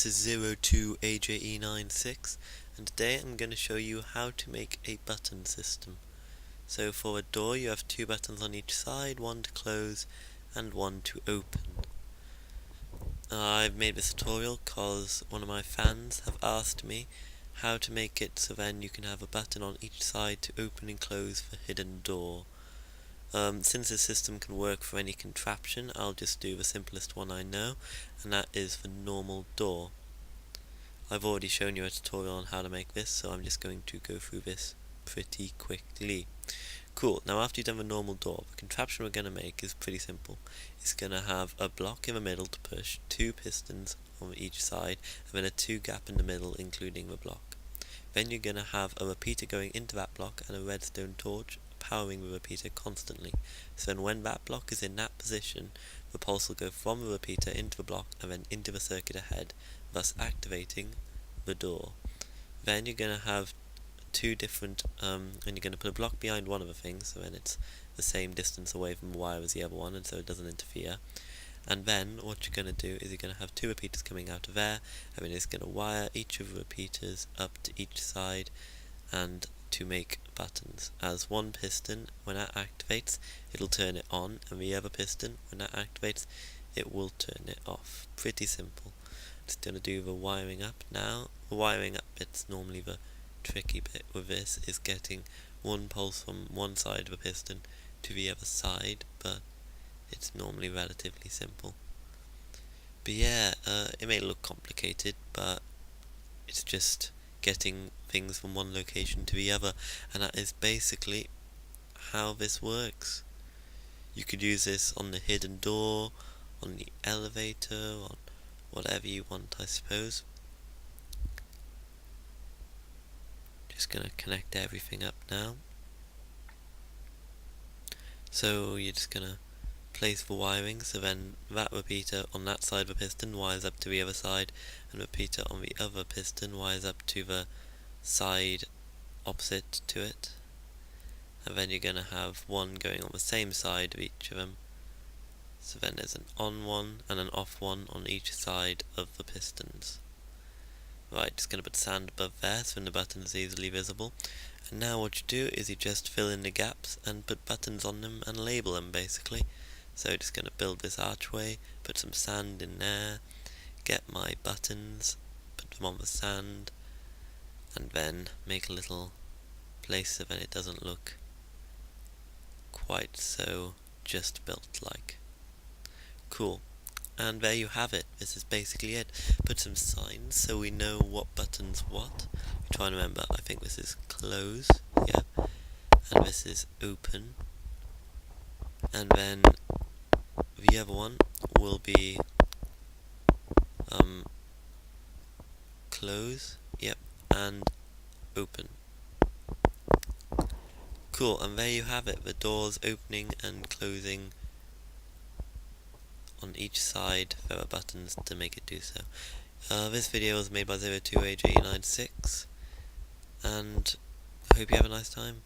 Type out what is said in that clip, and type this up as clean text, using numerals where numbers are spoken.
this is 02AJE96 and today I'm going to show you how to make a button system. So for a door you have two buttons on each side, one to close and one to open. I've made this tutorial because one of my fans have asked me how to make it so then you can have a button on each side to open and close the hidden door. Since this system can work for any contraption, I'll just do the simplest one I know, and that is the normal door. I've already shown you a tutorial on how to make this, so I'm just going to go through this pretty quickly. Cool, now after you've done the normal door, the contraption we're going to make is pretty simple. It's going to have a block in the middle to push, two pistons on each side, and then a two gap in the middle including the block. Then you're going to have a repeater going into that block and a redstone torch powering the repeater constantly. So then when that block is in that position, the pulse will go from the repeater into the block and then into the circuit ahead, thus activating the door. Then you're going to have two different, and you're going to put a block behind one of the things, so then it's the same distance away from the wire as the other one, and so it doesn't interfere. And then what you're going to do is you're going to have two repeaters coming out of there, and then it's going to wire each of the repeaters up to each side and to make buttons. As one piston, when that activates, it'll turn it on, and the other piston, when that activates, it will turn it off. Pretty simple. Just going to do the wiring up now. The wiring up bit's normally the tricky bit with this, is getting one pulse from one side of a piston to the other side, but it's normally relatively simple. But yeah, it may look complicated, but it's just getting things from one location to the other, and that is basically how this works. You could use this on the hidden door, on the elevator, on whatever you want, I suppose. Just gonna connect everything up now. So you're just gonna place the wiring, so then that repeater on that side of the piston wires up to the other side, and the repeater on the other piston wires up to the side opposite to it. And then you're gonna have one going on the same side of each of them. So then there's an on one and an off one on each side of the pistons. Right, just going to put sand above there so the button is easily visible. And now what you do is you just fill in the gaps and put buttons on them and label them basically. So just going to build this archway, put some sand in there, get my buttons, put them on the sand, and then make a little place so then it doesn't look quite so just built like. Cool. And there you have it. This is basically it. Put some signs so we know what buttons what. We try and remember. I think this is close, yeah, and this is open, and then the other one will be close, yep, and open. Cool. And there you have it. The doors opening and closing. On each side there are buttons to make it do so. This video was made by 02AJ96, and I hope you have a nice time.